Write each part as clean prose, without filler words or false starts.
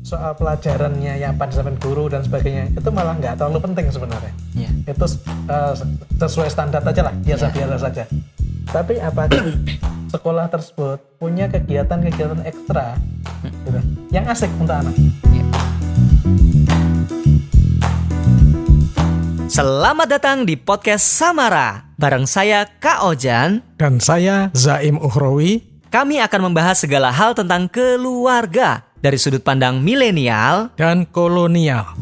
soal pelajarannya yang apa disampaikan guru dan sebagainya itu malah nggak terlalu penting sebenarnya. Itu sesuai standar aja lah, biasa-biasa saja. Tapi apakah sekolah tersebut punya kegiatan-kegiatan ekstra gitu, yang asik untuk anak? Selamat datang di podcast Samara. Bareng saya Kak Ojan Dan saya Zaim Ukhrawi. Kami akan membahas segala hal tentang keluarga dari sudut pandang milenial Dan kolonial.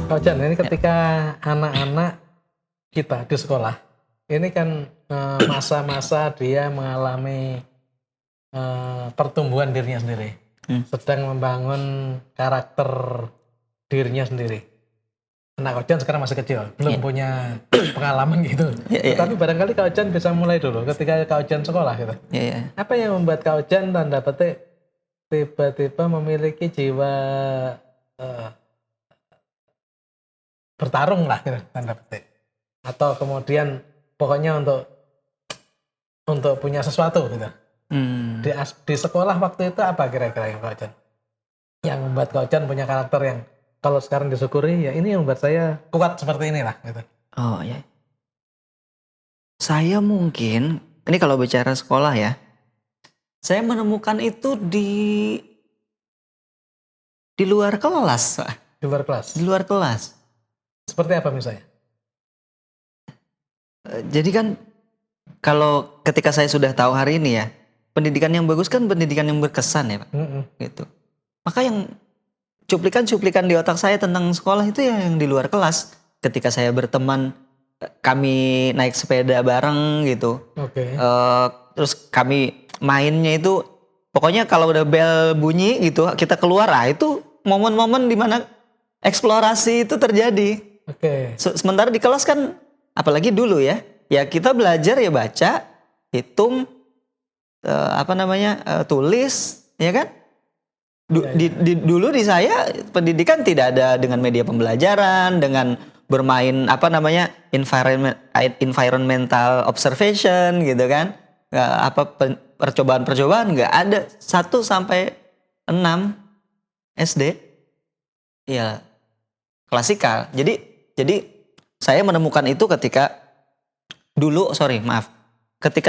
Kak Ojan, ini ketika anak-anak kita di sekolah, ini kan masa-masa dia mengalami pertumbuhan dirinya sendiri. Sedang membangun karakter dirinya sendiri. Anak Ojan sekarang masih kecil, belum punya pengalaman gitu. Tapi barangkali Kak Ojan bisa mulai dulu ketika Kak Ojan sekolah gitu. Apa yang membuat Kak Ojan tanda petik tiba-tiba memiliki jiwa bertarung lah gitu, tanda petik. Atau kemudian pokoknya untuk punya sesuatu gitu. Di sekolah waktu itu apa kira-kira yang Kak Ojan? Yang membuat Kak Ojan punya karakter yang kalau sekarang disyukuri, ya ini yang membuat saya kuat seperti inilah gitu. Oh ya. Saya mungkin, ini kalau bicara sekolah ya, saya menemukan itu di luar kelas. Di luar kelas? Di luar kelas. Seperti apa misalnya? Jadi kan kalau ketika saya sudah tahu hari ini ya, pendidikan yang bagus kan pendidikan yang berkesan ya Pak. Gitu. Maka yang cuplikan-cuplikan di otak saya tentang sekolah itu ya yang di luar kelas. Ketika saya berteman, kami naik sepeda bareng gitu. Terus kami mainnya itu, pokoknya kalau udah bel bunyi gitu, kita keluar. Itu momen-momen dimana eksplorasi itu terjadi. Sementara di kelas kan, apalagi dulu ya kita belajar ya baca, hitung, tulis, ya kan? Dulu di saya pendidikan tidak ada dengan media pembelajaran, dengan bermain environmental observation gitu kan, percobaan nggak ada. 1 sampai 6 SD ya klasikal. Jadi saya menemukan itu ketika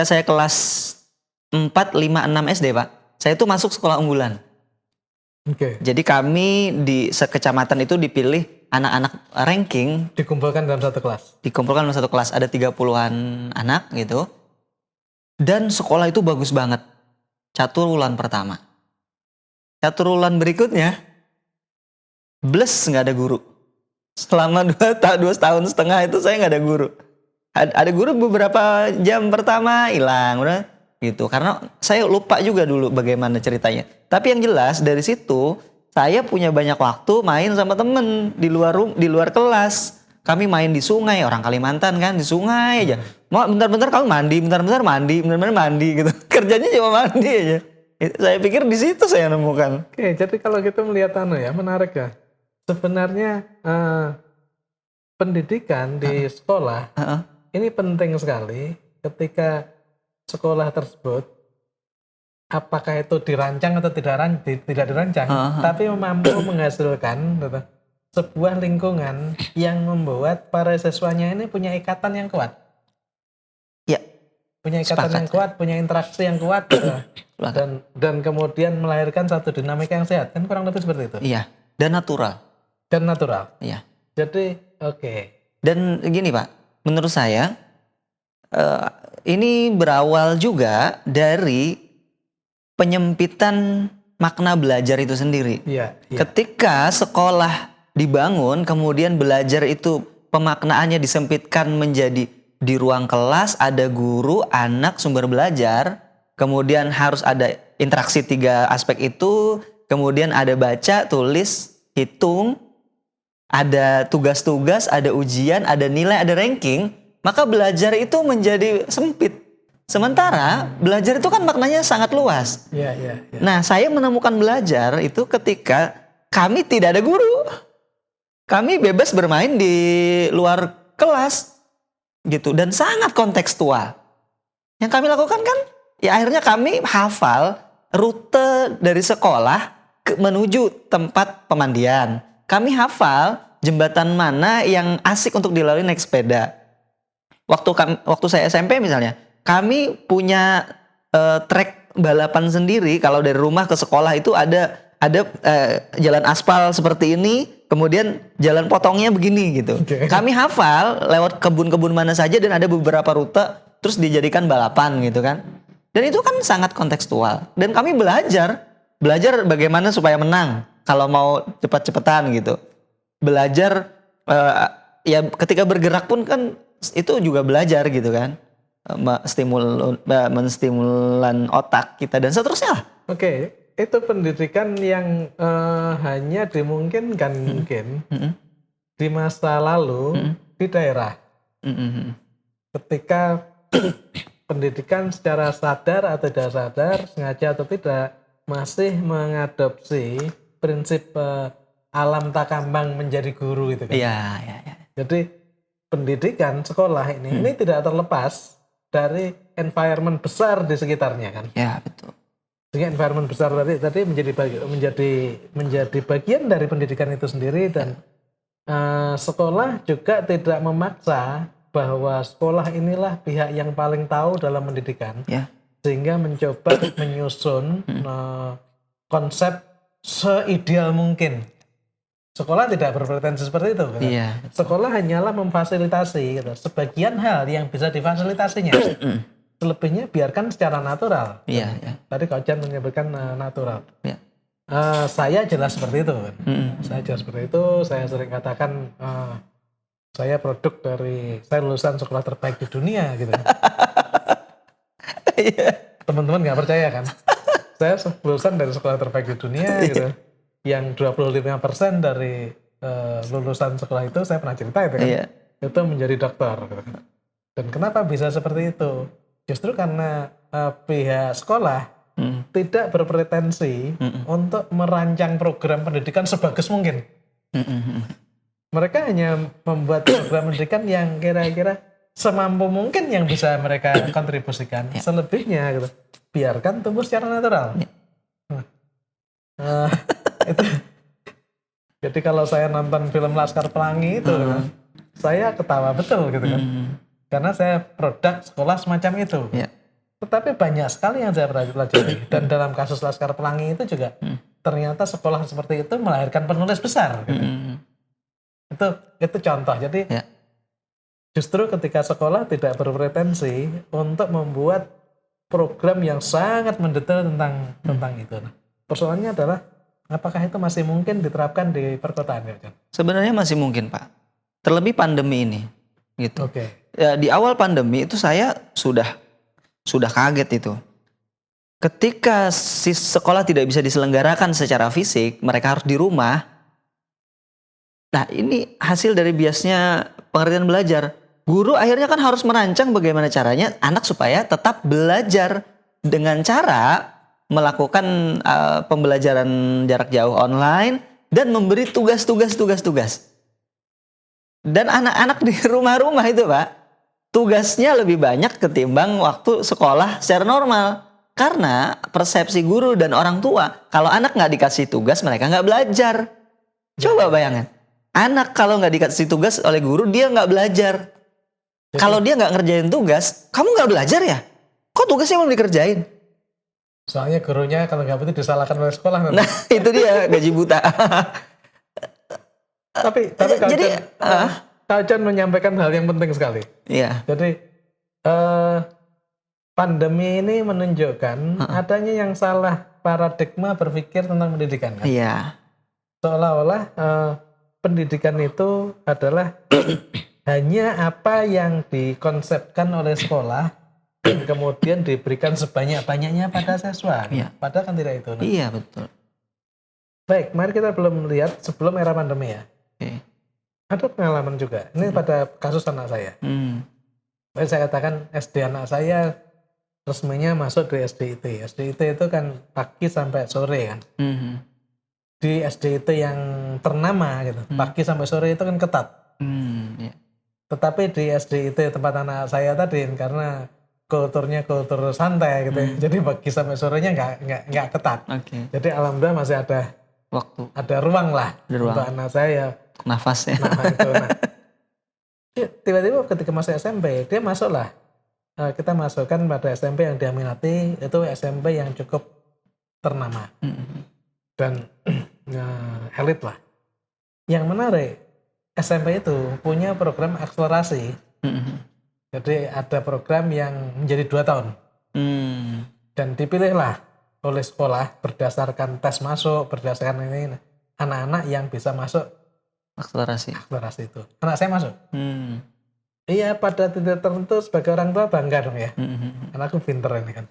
saya kelas 4, 5, 6 SD Pak. Saya itu masuk sekolah unggulan. Jadi kami di sekecamatan itu dipilih anak-anak ranking. Dikumpulkan dalam satu kelas? Dikumpulkan dalam satu kelas, ada 30-an anak gitu. Dan sekolah itu bagus banget. Caturulan pertama. Caturulan berikutnya, gak ada guru. Selama 2 tahun setengah itu saya gak ada guru. Ada guru beberapa jam pertama hilang, udah gitu. Karena saya lupa juga dulu bagaimana ceritanya. Tapi yang jelas dari situ saya punya banyak waktu main sama temen di luar kelas. Kami main di sungai, orang Kalimantan kan, di sungai aja. Mau bentar-bentar kamu mandi, bentar-bentar mandi gitu. Kerjanya cuma mandi aja. Saya pikir di situ saya nemukan. Jadi kalau kita melihat menarik ya. Sebenarnya pendidikan di sekolah ini penting sekali ketika sekolah tersebut, apakah itu dirancang atau tidak dirancang, tapi mampu menghasilkan sebuah lingkungan yang membuat para siswanya ini punya ikatan yang kuat. Ya. Punya ikatan yang kuat, punya interaksi yang kuat, dan kemudian melahirkan satu dinamika yang sehat. Kan kurang lebih seperti itu. Iya. Dan natural. Iya. Jadi Dan gini Pak, menurut saya ini berawal juga dari penyempitan makna belajar itu sendiri. Ketika sekolah dibangun, kemudian belajar itu pemaknaannya disempitkan menjadi di ruang kelas, ada guru, anak, sumber belajar, kemudian harus ada interaksi 3 aspek itu, kemudian ada baca, tulis, hitung, ada tugas-tugas, ada ujian, ada nilai, ada ranking, maka belajar itu menjadi sempit. Sementara belajar itu kan maknanya sangat luas. Nah, saya menemukan belajar itu ketika kami tidak ada guru. Kami bebas bermain di luar kelas gitu dan sangat kontekstual. Yang kami lakukan kan Ya akhirnya kami hafal rute dari sekolah menuju tempat pemandian. Kami hafal jembatan mana yang asik untuk dilalui naik sepeda. Waktu saya SMP misalnya, kami punya trek balapan sendiri. Kalau dari rumah ke sekolah itu ada jalan aspal seperti ini, kemudian jalan potongnya begini gitu. Kami hafal lewat kebun-kebun mana saja dan ada beberapa rute terus dijadikan balapan gitu kan. Dan itu kan sangat kontekstual. Dan kami belajar bagaimana supaya menang kalau mau cepet-cepetan gitu. Belajar ya ketika bergerak pun kan itu juga belajar gitu kan. Menstimulan otak kita dan seterusnya lah. Oke, itu pendidikan yang hanya dimungkinkan mungkin di masa lalu di daerah. Ketika pendidikan secara sadar atau tidak sadar, sengaja atau tidak, masih mengadopsi prinsip alam takambang menjadi guru itu kan. Iya. Jadi pendidikan sekolah ini tidak terlepas dari environment besar di sekitarnya kan. Ya, betul. Sehingga environment besar tadi menjadi bagian dari pendidikan itu sendiri dan sekolah juga tidak memaksa bahwa sekolah inilah pihak yang paling tahu dalam pendidikan. Ya. Sehingga mencoba menyusun konsep seideal mungkin. Sekolah tidak berpretensi seperti itu kan? Iya. Sekolah hanyalah memfasilitasi gitu. Sebagian hal yang bisa difasilitasinya. Selebihnya biarkan secara natural. Iya. Tadi Kak Ojan menyebutkan natural. Iya. Saya jelas seperti itu kan? Saya jelas seperti itu. Saya sering katakan saya produk dari, saya lulusan sekolah terbaik di dunia gitu kan. Teman-teman nggak percaya kan? Saya lulusan dari sekolah terbaik di dunia gitu. Yang 25% dari lulusan sekolah itu saya pernah cerita itu kan, itu menjadi dokter. Dan kenapa bisa seperti itu? Justru karena pihak sekolah tidak berpretensi untuk merancang program pendidikan sebagus mungkin. Mereka hanya membuat program pendidikan yang kira-kira semampu mungkin yang bisa mereka kontribusikan. Selebihnya gitu, biarkan tumbuh secara natural. Itu. Jadi kalau saya nonton film Laskar Pelangi itu saya ketawa betul gitu kan. Karena saya produk sekolah semacam itu. Tetapi banyak sekali yang saya pelajari. Dan dalam kasus Laskar Pelangi itu juga ternyata sekolah seperti itu melahirkan penulis besar gitu. Itu contoh. Jadi justru ketika sekolah tidak berpretensi untuk membuat program yang sangat mendetail tentang itu. Nah, persoalannya adalah apakah itu masih mungkin diterapkan di perkotaan ya, Jan? Sebenarnya masih mungkin, Pak. Terlebih pandemi ini, gitu. Oke. Ya, di awal pandemi itu saya sudah kaget itu. Ketika sekolah tidak bisa diselenggarakan secara fisik, mereka harus di rumah. Nah, ini hasil dari biasnya pengertian belajar. Guru akhirnya kan harus merancang bagaimana caranya anak supaya tetap belajar dengan cara melakukan pembelajaran jarak jauh online dan memberi tugas. Dan anak-anak di rumah-rumah itu, Pak, tugasnya lebih banyak ketimbang waktu sekolah secara normal. Karena persepsi guru dan orang tua, kalau anak nggak dikasih tugas, mereka nggak belajar. Coba bayangin, anak kalau nggak dikasih tugas oleh guru, dia nggak belajar. Kalau dia nggak ngerjain tugas, kamu nggak belajar ya? Kok tugasnya belum dikerjain? Soalnya gurunya kalau nggak betul disalahkan oleh sekolah. Nah, itu dia gaji buta. tapi Kak Ojan menyampaikan hal yang penting sekali. Iya. Jadi pandemi ini menunjukkan adanya yang salah paradigma berpikir tentang pendidikan. Kan? Iya. Seolah-olah pendidikan itu adalah hanya apa yang dikonsepkan oleh sekolah dan kemudian diberikan sebanyak-banyaknya pada siswa. Iya. Padahal kan tidak itu. Nah. Iya, betul. Baik, mari kita belum lihat sebelum era pandemi ya. Oke. Ada pengalaman juga. Ini pada kasus anak saya. Saya katakan SD anak saya resminya masuk di SDIT. SDIT itu kan pagi sampai sore kan. Di SDIT yang ternama gitu, pagi sampai sore itu kan ketat. Yeah. Tetapi di SDIT tempat anak saya tadi karena kulturnya kultur santai gitu ya. Jadi pagi sampai sorenya nggak ketat. Jadi alhamdulillah masih ada waktu, ada ruang lah untuk anak saya. Nafasnya. Nah itu. Tiba-tiba ketika masuk SMP dia masuk lah. Kita masukkan pada SMP yang dia minati, itu SMP yang cukup ternama dan elit lah. Yang menarik, SMP itu punya program akselerasi. Jadi ada program yang menjadi 2 tahun. Dan dipilihlah oleh sekolah berdasarkan tes masuk, berdasarkan ini anak-anak yang bisa masuk akselerasi itu. Anak saya masuk. Iya, pada titik tertentu sebagai orang tua bangga dong ya. Anakku pinter ini kan.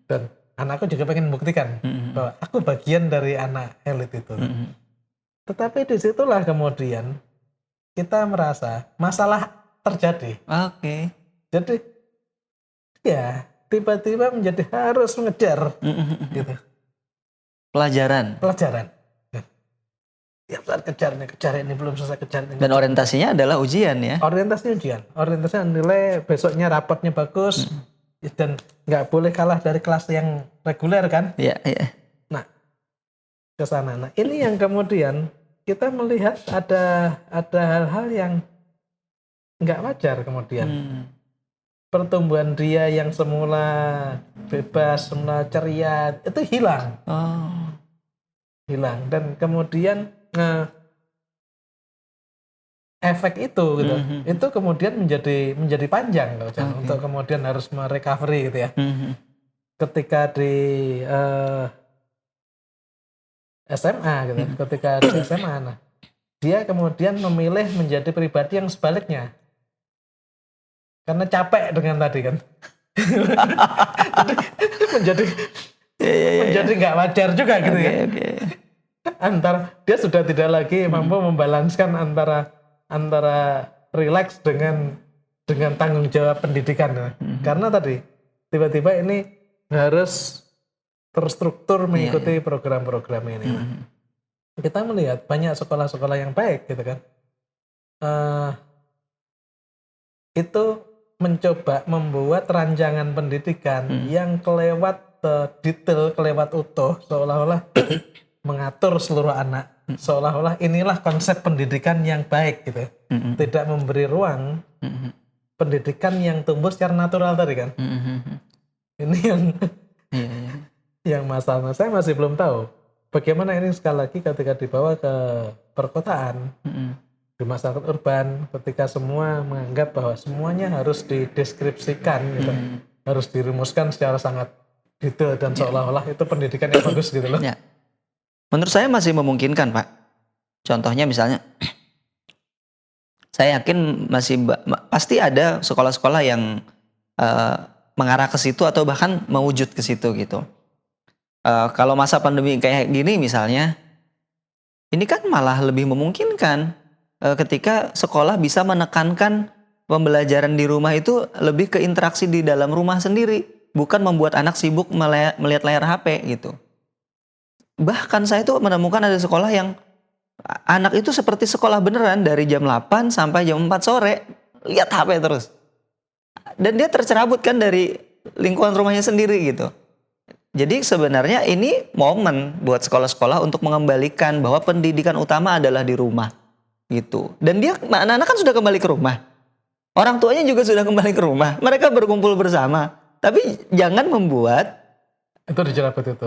Dan anakku juga pengen membuktikan bahwa aku bagian dari anak elit itu. Tetapi disitulah kemudian kita merasa masalah terjadi. Jadi ya tiba-tiba menjadi harus mengejar gitu. Pelajaran. Ya kejar ini belum selesai kejar ini. Dan orientasinya adalah ujian ya? Orientasinya nilai, besoknya rapotnya bagus. Dan nggak boleh kalah dari kelas yang reguler kan? Iya. Nah, ke sana. Nah, ini yang kemudian kita melihat ada hal-hal yang nggak wajar kemudian. Pertumbuhan dia yang semula bebas, semula ceria itu hilang. Hilang dan kemudian efek itu gitu. Itu kemudian menjadi panjang untuk kemudian harus merecovery gitu ya. Ketika di SMA gitu, ketika di SMA dia kemudian memilih menjadi pribadi yang sebaliknya. Karena capek dengan tadi kan. menjadi nggak wajar juga gitu ya. Antara dia sudah tidak lagi mampu membalanskan antara rileks dengan tanggung jawab pendidikan. Karena tadi tiba-tiba ini harus terstruktur mengikuti program-program ini. Kita melihat banyak sekolah-sekolah yang baik gitu kan. Itu mencoba membuat rancangan pendidikan yang kelewat detail, kelewat utuh, seolah-olah mengatur seluruh anak, seolah-olah inilah konsep pendidikan yang baik gitu. Tidak memberi ruang pendidikan yang tumbuh secara natural tadi kan. Ini yang masalah. Saya masih belum tahu bagaimana ini sekali lagi ketika dibawa ke perkotaan, di masyarakat urban, ketika semua menganggap bahwa semuanya harus dideskripsikan gitu, harus dirumuskan secara sangat detail dan seolah-olah itu pendidikan yang bagus gitu loh. Menurut saya masih memungkinkan, Pak. Contohnya misalnya, saya yakin pasti ada sekolah-sekolah yang mengarah ke situ atau bahkan mewujud ke situ gitu. Kalau masa pandemi kayak gini misalnya, ini kan malah lebih memungkinkan ketika sekolah bisa menekankan pembelajaran di rumah itu lebih ke interaksi di dalam rumah sendiri, bukan membuat anak sibuk melihat layar HP gitu. Bahkan saya tuh menemukan ada sekolah yang anak itu seperti sekolah beneran dari jam 8 sampai jam 4 sore lihat HP terus. Dan dia tercerabut kan dari lingkungan rumahnya sendiri gitu. Jadi sebenarnya ini momen buat sekolah-sekolah untuk mengembalikan bahwa pendidikan utama adalah di rumah gitu. Dan anak-anak kan sudah kembali ke rumah. Orang tuanya juga sudah kembali ke rumah. Mereka berkumpul bersama. Tapi jangan membuat itu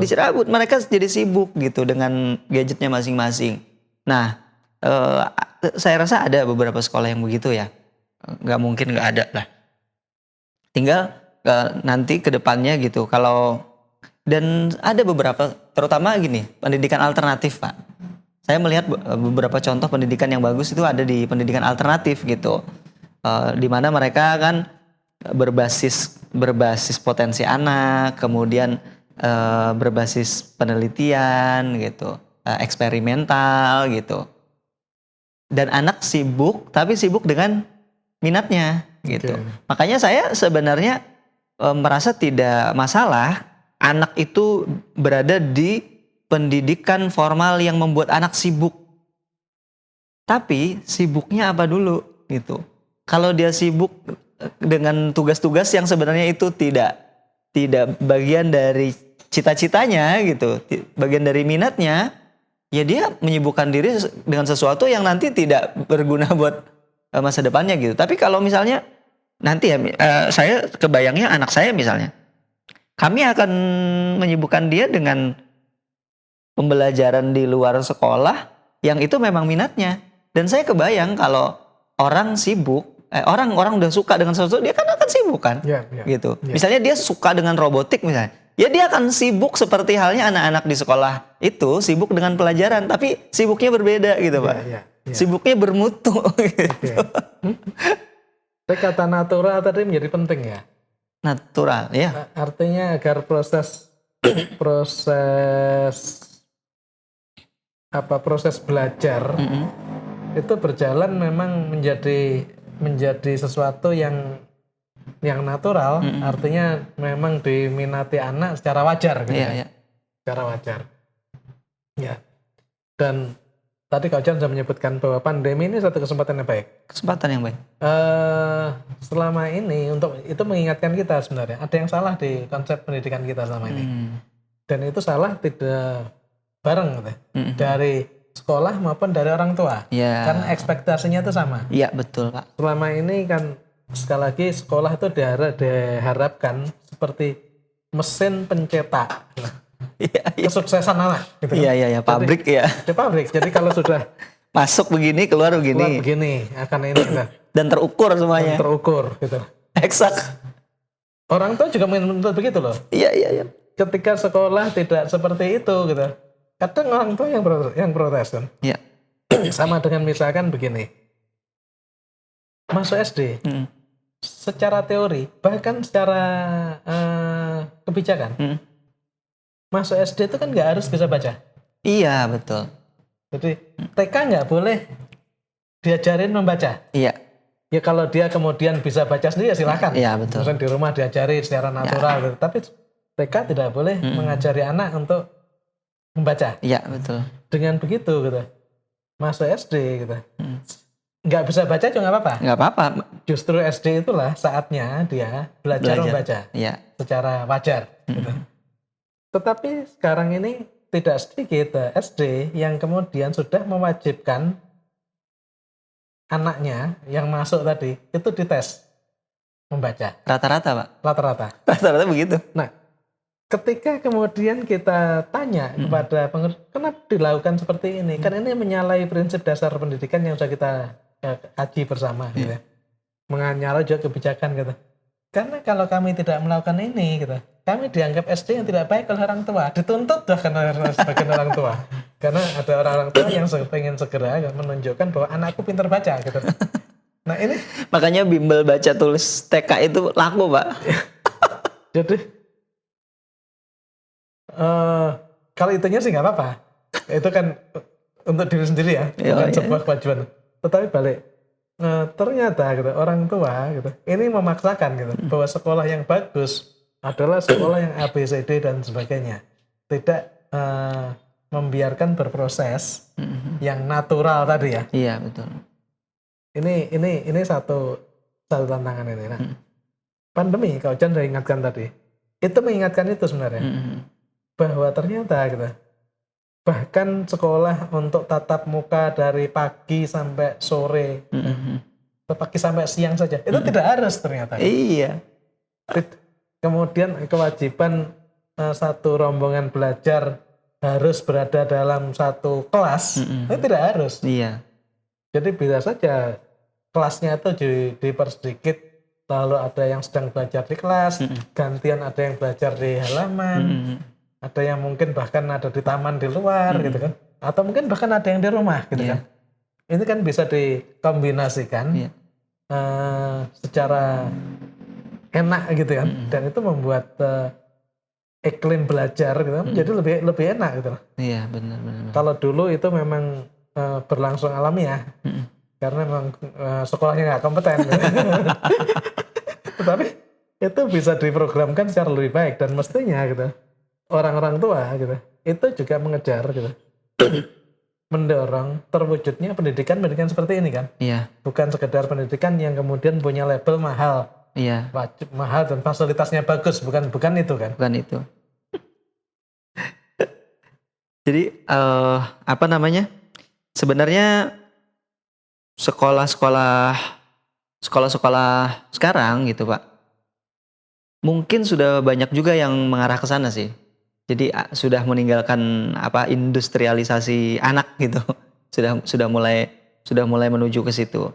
dicerabut. Mereka jadi sibuk gitu dengan gadgetnya masing-masing. Nah, saya rasa ada beberapa sekolah yang begitu ya. Nggak mungkin nggak ada lah. Tinggal nanti ke depannya gitu. Dan ada beberapa, terutama gini, pendidikan alternatif, Pak. Saya melihat beberapa contoh pendidikan yang bagus itu ada di pendidikan alternatif gitu. Di mana mereka kan berbasis potensi anak, kemudian berbasis penelitian gitu, eksperimental gitu. Dan anak sibuk, tapi sibuk dengan minatnya gitu. Makanya saya sebenarnya merasa tidak masalah anak itu berada di pendidikan formal yang membuat anak sibuk. Tapi sibuknya apa dulu gitu. kalau dia sibuk dengan tugas-tugas yang sebenarnya itu tidak bagian dari cita-citanya gitu, bagian dari minatnya, ya dia menyibukkan diri dengan sesuatu yang nanti tidak berguna buat masa depannya gitu. Tapi kalau misalnya nanti ya, saya kebayangnya anak saya misalnya, kami akan menyibukkan dia dengan pembelajaran di luar sekolah yang itu memang minatnya. Dan saya kebayang kalau orang sibuk, orang udah suka dengan sesuatu, dia kan akan sibuk kan, gitu. Misalnya dia suka dengan robotik misalnya, ya dia akan sibuk seperti halnya anak-anak di sekolah itu sibuk dengan pelajaran, tapi sibuknya berbeda gitu Pak. Sibuknya bermutu. Gitu. Kata natural tadi menjadi penting ya. Natural, ya. Artinya agar proses belajar itu berjalan memang menjadi sesuatu yang natural, artinya memang diminati anak secara wajar gitu ya. Secara wajar. Ya. Dan tadi Kak Jan sudah menyebutkan bahwa pandemi ini satu kesempatan yang baik. Kesempatan yang baik. Selama ini itu mengingatkan kita sebenarnya ada yang salah di konsep pendidikan kita selama ini. Dan itu salah tidak bareng gitu. Dari sekolah maupun dari orang tua. Kan ekspektasinya itu sama. Iya, betul Pak. Selama ini kan sekali lagi sekolah itu diharapkan seperti mesin pencetak kesuksesan anak gitu. Iya, pabrik. Jadi, di pabrik. Jadi kalau sudah masuk begini, keluar begini akan ini gitu. Dan terukur semuanya. Dan terukur gitu. Eksak. Orang tua juga menuntut begitu loh. Iya. Ketika sekolah tidak seperti itu gitu. Kadang orang tua yang protes kan. Iya. Sama dengan misalkan begini. Masuk SD. Secara teori, bahkan secara kebijakan. Masuk SD itu kan nggak harus bisa baca. Iya, betul. Jadi TK nggak boleh diajarin membaca. Iya. Ya kalau dia kemudian bisa baca sendiri ya silakan. Iya, betul. Misalnya di rumah diajari secara natural gitu. Tapi TK tidak boleh mengajari anak untuk membaca. Iya, betul. Dengan begitu gitu. Masuk SD gitu. Nggak bisa baca juga nggak apa-apa. Nggak apa-apa. Justru SD itulah saatnya dia belajar membaca. Iya. Secara wajar gitu. Tetapi sekarang ini tidak sedikit SD yang kemudian sudah mewajibkan anaknya yang masuk tadi itu dites membaca. Rata-rata Pak? Rata-rata begitu. Nah, ketika kemudian kita tanya kepada kenapa dilakukan seperti ini? Kan ini menyalahi prinsip dasar pendidikan yang sudah kita kaji bersama. Gitu. Menyalahi juga kebijakan gitu. Karena kalau kami tidak melakukan ini gitu, kami dianggap SD yang tidak baik oleh orang tua, dituntut bahkan sebagian orang tua. Karena ada orang-orang tua yang pengen segera menunjukkan bahwa anakku pintar baca gitu. Nah ini makanya bimbel baca tulis TK itu laku Pak. Jadi kalau itunya sih nggak apa-apa. Itu kan untuk diri sendiri ya, bukan sebuah kewajiban. Tetapi balik. Ternyata gitu, orang tua gitu, ini memaksakan gitu, bahwa sekolah yang bagus adalah sekolah yang ABCD dan sebagainya, tidak membiarkan berproses yang natural tadi ya. Iya betul. Ini satu tantangan ini. Nah, pandemi kalau Jan sudah ingatkan tadi, itu mengingatkan itu sebenarnya, bahwa ternyata gitu, bahkan sekolah untuk tatap muka dari pagi sampai sore, pagi sampai siang saja, itu tidak harus ternyata. Iya. Kemudian kewajiban satu rombongan belajar harus berada dalam satu kelas, itu tidak harus. Iya. Jadi bisa saja kelasnya itu dipersedikit, lalu ada yang sedang belajar di kelas, gantian ada yang belajar di halaman. Ada yang mungkin bahkan ada di taman di luar gitu kan, atau mungkin bahkan ada yang di rumah gitu kan. Ini kan bisa dikombinasikan secara enak gitu kan, dan itu membuat iklim belajar gitu menjadi lebih enak gitu. Iya benar. Kalau dulu itu memang berlangsung alamiah, karena memang sekolahnya nggak kompeten. Gitu. Tetapi itu bisa diprogramkan secara lebih baik dan mestinya gitu. Orang-orang tua gitu, itu juga mengejar gitu, mendorong terwujudnya pendidikan seperti ini kan. Iya. Bukan sekedar pendidikan yang kemudian punya label mahal. Iya. Wajib mahal dan fasilitasnya bagus, bukan itu kan. Bukan itu. Jadi apa namanya? Sebenarnya sekolah-sekolah sekarang gitu Pak, mungkin sudah banyak juga yang mengarah ke sana sih. Jadi sudah meninggalkan industrialisasi anak gitu. Sudah mulai menuju ke situ.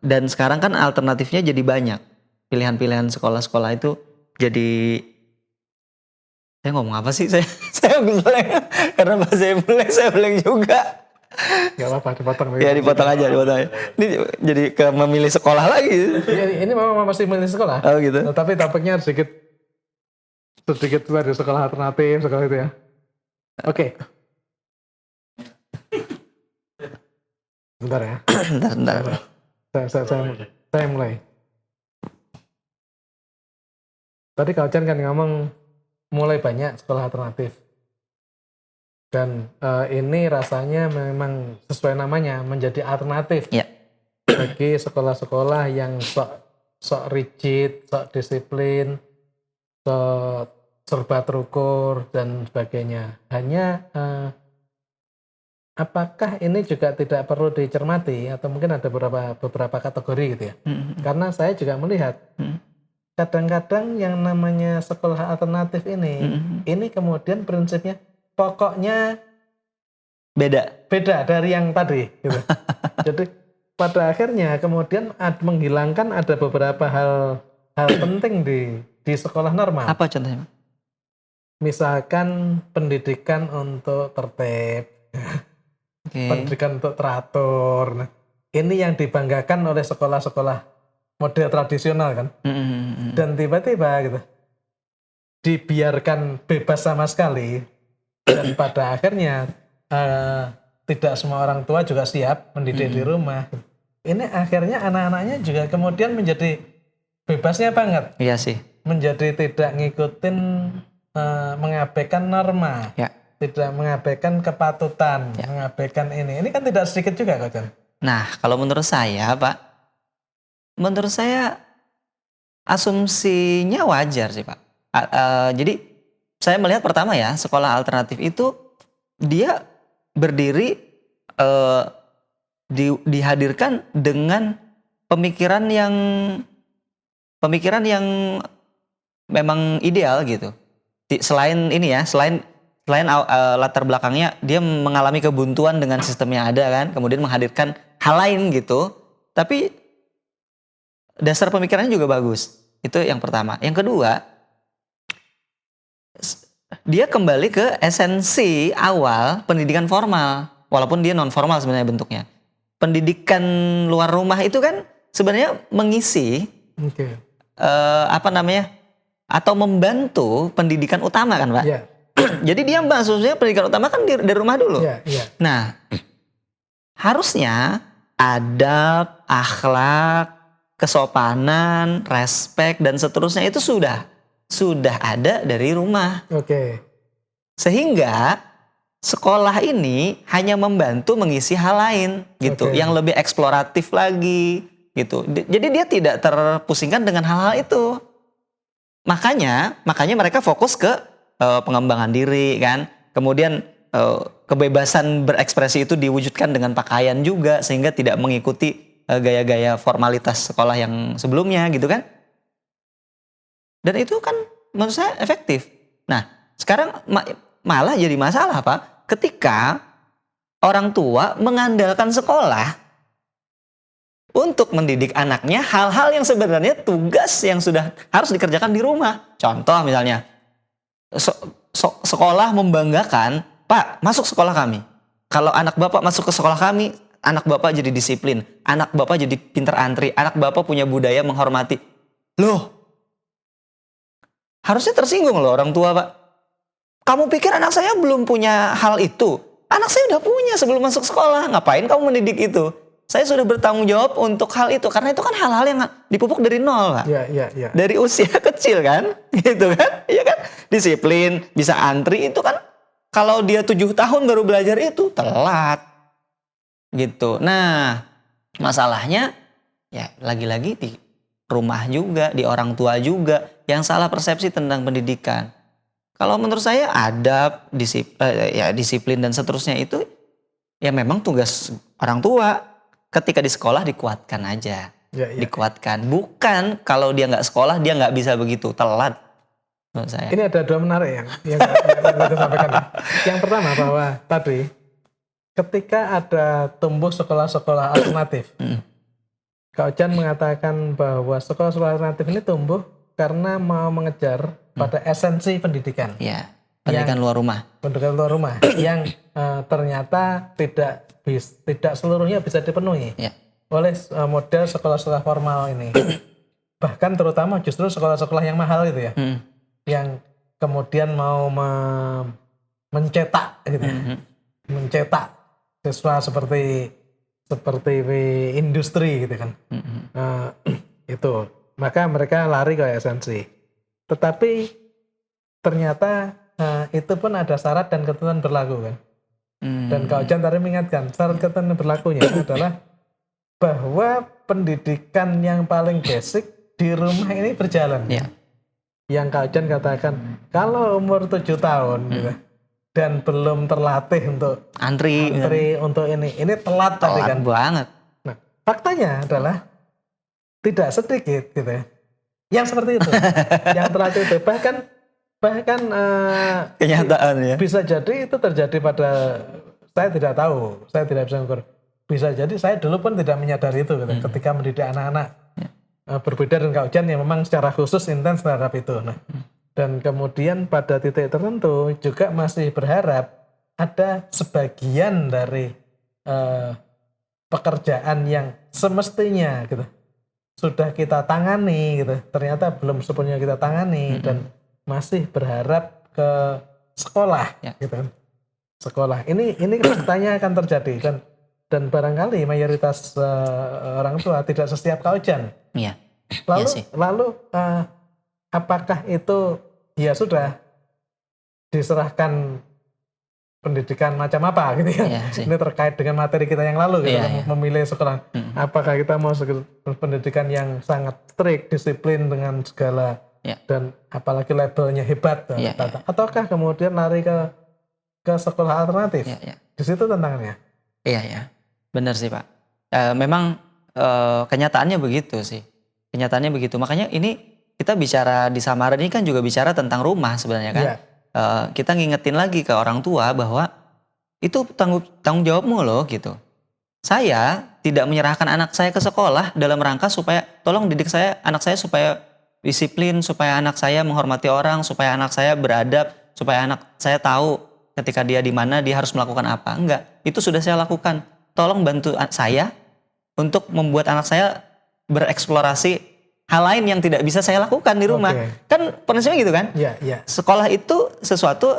Dan sekarang kan alternatifnya jadi banyak. Pilihan-pilihan sekolah-sekolah itu jadi, saya ngomong apa sih? Saya blank karena bahasa blank, saya blank juga. Gak apa-apa, dipotong. Ya dipotong aja. Ini jadi ke memilih sekolah lagi. Ini memang masih memilih sekolah. Oh gitu. Nah, tapi topiknya sedikit dari sekolah alternatif, sekolah itu ya. Oke. Bentar ya. Bentar. Saya mulai. Tadi Kak Ojan kan ngomong mulai banyak sekolah alternatif. Dan ini rasanya memang sesuai namanya, menjadi alternatif. Ya. Bagi sekolah-sekolah yang sok rigid, sok disiplin, sok serba terukur dan sebagainya. Hanya apakah ini juga tidak perlu dicermati atau mungkin ada beberapa kategori gitu ya? Karena saya juga melihat kadang-kadang yang namanya sekolah alternatif ini kemudian prinsipnya pokoknya beda dari yang tadi gitu. Jadi pada akhirnya kemudian menghilangkan ada beberapa hal penting di sekolah normal. Apa contohnya? Misalkan pendidikan untuk tertib, pendidikan untuk teratur. Nah, ini yang dibanggakan oleh sekolah-sekolah model tradisional kan. Dan tiba-tiba gitu dibiarkan bebas sama sekali. Dan pada akhirnya tidak semua orang tua juga siap mendidik di rumah. Ini akhirnya anak-anaknya juga kemudian menjadi bebasnya banget. Iya sih. Menjadi tidak ngikutin, mengabaikan norma, tidak mengabaikan kepatutan, mengabaikan ini. Ini kan tidak sedikit juga Kak Jan. Nah kalau menurut saya Pak, menurut saya asumsinya wajar sih Pak. Jadi saya melihat pertama ya, sekolah alternatif itu dia berdiri dihadirkan dengan pemikiran yang memang ideal gitu. Selain ini ya, selain latar belakangnya dia mengalami kebuntuan dengan sistem yang ada kan, kemudian menghadirkan hal lain gitu. Tapi dasar pemikirannya juga bagus. Itu yang pertama. Yang kedua, dia kembali ke esensi awal pendidikan formal, walaupun dia non formal sebenarnya bentuknya. Pendidikan luar rumah itu kan sebenarnya mengisi atau membantu pendidikan utama kan Pak. Jadi dia maksudnya pendidikan utama kan dari rumah dulu. Nah, harusnya adab, akhlak, kesopanan, respek dan seterusnya itu sudah ada dari rumah. Sehingga sekolah ini hanya membantu mengisi hal lain gitu, yang lebih eksploratif lagi gitu. Jadi dia tidak terpusingkan dengan hal-hal itu. Makanya mereka fokus ke pengembangan diri kan. Kemudian kebebasan berekspresi itu diwujudkan dengan pakaian juga, sehingga tidak mengikuti gaya-gaya formalitas sekolah yang sebelumnya gitu kan. Dan itu kan menurut saya efektif. Nah sekarang malah jadi masalah Pak, ketika orang tua mengandalkan sekolah untuk mendidik anaknya hal-hal yang sebenarnya tugas yang sudah harus dikerjakan di rumah. Contoh misalnya, sekolah membanggakan, Pak masuk sekolah kami. Kalau anak bapak masuk ke sekolah kami, anak bapak jadi disiplin, anak bapak jadi pintar antri, anak bapak punya budaya menghormati. Loh, harusnya tersinggung loh orang tua Pak. Kamu pikir anak saya belum punya hal itu? Anak saya udah punya sebelum masuk sekolah. Ngapain kamu mendidik itu? Saya sudah bertanggung jawab untuk hal itu. Karena itu kan hal-hal yang dipupuk dari nol Pak. Dari usia kecil kan. Gitu kan. Iya kan. Disiplin, bisa antri itu kan kalau dia 7 tahun baru belajar itu telat gitu. Nah, masalahnya ya lagi-lagi di rumah juga, di orang tua juga yang salah persepsi tentang pendidikan. Kalau menurut saya adab, disiplin dan seterusnya itu ya memang tugas orang tua. Ketika di sekolah dikuatkan aja, dikuatkan. Bukan kalau dia nggak sekolah dia nggak bisa begitu, telat. Menurut saya. Ini ada 2 menarik yang kita sampaikan. Yang pertama bahwa tadi ketika ada tumbuh sekolah-sekolah alternatif, Kak Ojan mengatakan bahwa sekolah-sekolah alternatif ini tumbuh karena mau mengejar pada esensi pendidikan. Ya, pendidikan luar rumah. Pendidikan luar rumah yang ternyata tidak seluruhnya bisa dipenuhi oleh model sekolah-sekolah formal ini. Bahkan terutama justru sekolah-sekolah yang mahal itu ya. Yang kemudian mau mencetak gitu ya. Mencetak siswa seperti industri gitu kan. Itu. Maka mereka lari ke esensi. Tetapi ternyata itu pun ada syarat dan ketentuan berlaku kan. Dan Kak Ojan tadi mengingatkan syarat ketentuan berlakunya adalah bahwa pendidikan yang paling basic di rumah ini berjalan. Yang Kak Ojan katakan kalau umur 7 tahun gitu, dan belum terlatih untuk antri untuk ini telat tadi kan. Banget. Nah, faktanya adalah tidak sedikit gitu ya. Yang seperti itu. Yang terlatih itu bahkan kenyataan ya. Bisa jadi itu terjadi pada, saya tidak tahu, saya tidak bisa mengukur. Bisa jadi saya dulu pun tidak menyadari itu gitu, ketika mendidik anak-anak. Berbeda dengan Kak Ojan yang memang secara khusus intens terhadap itu. Nah, dan kemudian pada titik tertentu juga masih berharap ada sebagian dari pekerjaan yang semestinya gitu sudah kita tangani gitu, ternyata belum sepenuhnya kita tangani dan masih berharap ke sekolah gitu kan. Sekolah ini kesulitannya akan terjadi dan barangkali mayoritas orang tua tidak setiap Kak Ojan. Lalu apakah itu ya sudah diserahkan pendidikan macam apa gitu ya. Ini terkait dengan materi kita yang lalu gitu, memilih sekolah. Apakah kita mau pendidikan yang sangat strict, disiplin dengan segala dan apalagi labelnya hebat ataukah kemudian lari ke sekolah alternatif. Di situ tantangannya. Iya. Benar sih Pak. Memang kenyataannya begitu sih. Kenyataannya begitu. Makanya ini kita bicara di Samaran ini kan juga bicara tentang rumah sebenarnya kan. Kita ngingetin lagi ke orang tua bahwa itu tanggung jawabmu loh gitu. Saya tidak menyerahkan anak saya ke sekolah dalam rangka supaya tolong didik anak saya supaya disiplin, supaya anak saya menghormati orang, supaya anak saya beradab, supaya anak saya tahu ketika dia di mana dia harus melakukan apa. Enggak, itu sudah saya lakukan. Tolong bantu saya untuk membuat anak saya bereksplorasi hal lain yang tidak bisa saya lakukan di rumah. Kan prinsipnya gitu kan? Sekolah itu sesuatu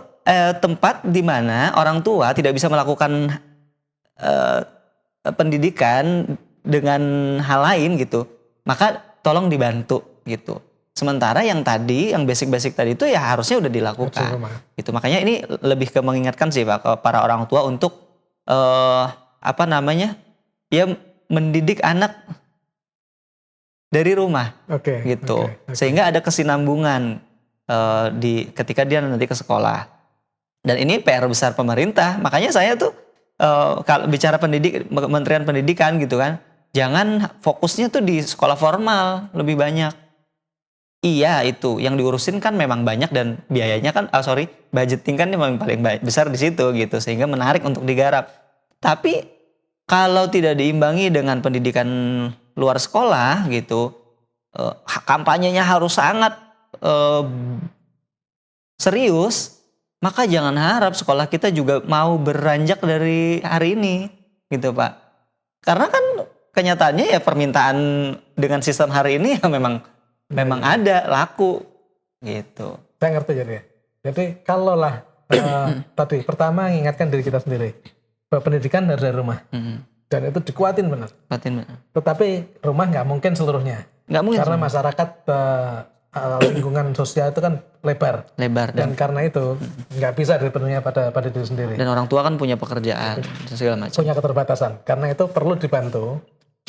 tempat di mana orang tua tidak bisa melakukan pendidikan dengan hal lain gitu. Maka tolong dibantu gitu. Sementara yang basic-basic tadi itu ya harusnya udah dilakukan. Gitu. Makanya ini lebih ke mengingatkan sih Pak ke para orang tua untuk ya mendidik anak dari rumah, gitu. Sehingga ada kesinambungan ketika dia nanti ke sekolah. Dan ini PR besar pemerintah. Makanya saya tuh kalau bicara Kementerian Pendidikan gitu kan, jangan fokusnya tuh di sekolah formal lebih banyak. Iya itu yang diurusin kan memang banyak dan biayanya kan, budgeting kan memang paling besar di situ gitu, sehingga menarik untuk digarap. Tapi kalau tidak diimbangi dengan pendidikan luar sekolah gitu, kampanyenya harus sangat serius, maka jangan harap sekolah kita juga mau beranjak dari hari ini gitu Pak. Karena kan kenyataannya ya permintaan dengan sistem hari ini ya memang ada, laku gitu. Saya ngerti jadi kalau lah tadi pertama ingatkan diri kita sendiri bahwa pendidikan dari rumah. Dan itu dikuatin benar. Tetapi rumah nggak mungkin seluruhnya. Nggak mungkin. Karena masyarakat lingkungan sosial itu kan lebar. Dan karena itu nggak bisa dipenuhi pada diri sendiri. Dan orang tua kan punya pekerjaan segala macam. Punya keterbatasan. Karena itu perlu dibantu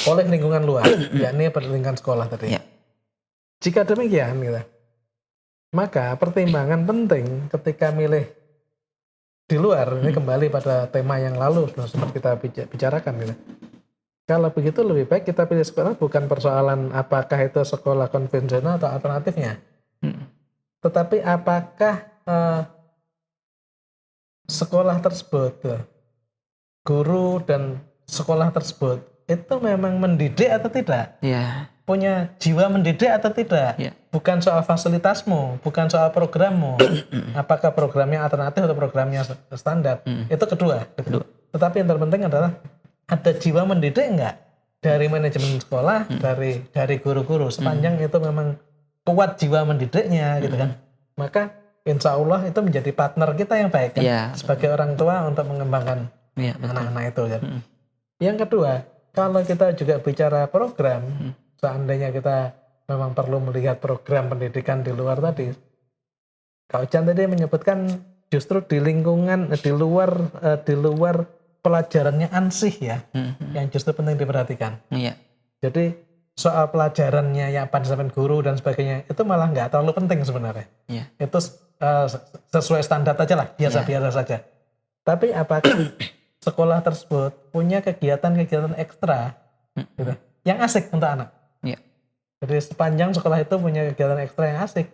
oleh lingkungan luar, yakni lingkungan sekolah tadi. Ya. Jika demikian, gitu, maka pertimbangan penting ketika milih di luar, ini kembali pada tema yang lalu seperti kita bicarakan, gitu. Kalau begitu lebih baik kita pilih sekolah bukan persoalan apakah itu sekolah konvensional atau alternatifnya. Tetapi apakah sekolah tersebut, guru dan sekolah tersebut itu memang mendidik atau tidak? Ya. Punya jiwa mendidik atau tidak? Ya. Bukan soal fasilitasmu, bukan soal programmu. Apakah programnya alternatif atau programnya standar? Itu kedua. Tetapi yang terpenting adalah ada jiwa mendidik enggak dari manajemen sekolah, dari guru-guru, sepanjang itu memang kuat jiwa mendidiknya, gitu kan. Maka insya Allah itu menjadi partner kita yang baik kan, sebagai orang tua untuk mengembangkan anak-anak itu kan. Yang kedua, kalau kita juga bicara program, seandainya kita memang perlu melihat program pendidikan di luar tadi, Kak Ujan tadi menyebutkan justru di lingkungan di luar pelajarannya ansih ya, yang justru penting diperhatikan. Jadi soal pelajarannya yang sampai guru dan sebagainya itu malah nggak terlalu penting sebenarnya. Itu sesuai standar aja lah, biasa-biasa saja. Tapi apakah sekolah tersebut punya kegiatan-kegiatan ekstra gitu, yang asik untuk anak? Jadi sepanjang sekolah itu punya kegiatan ekstra yang asik,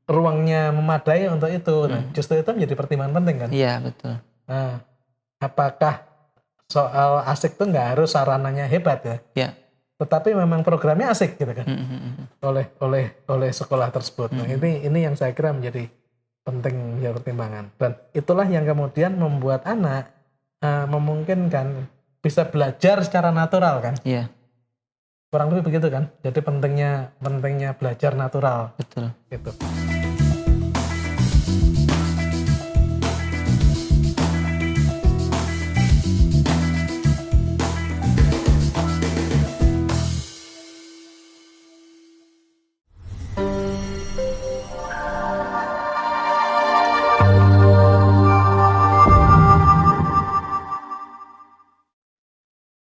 ruangnya memadai untuk itu, justru itu menjadi pertimbangan penting kan? Iya, betul. Nah, apakah soal asik itu nggak harus sarananya hebat ya? Tetapi memang programnya asik gitu kan, oleh sekolah tersebut. Nah, ini yang saya kira menjadi penting ya pertimbangan. Dan itulah yang kemudian membuat anak memungkinkan bisa belajar secara natural kan? Kurang lebih begitu kan. Jadi pentingnya belajar natural. Betul. Gitu.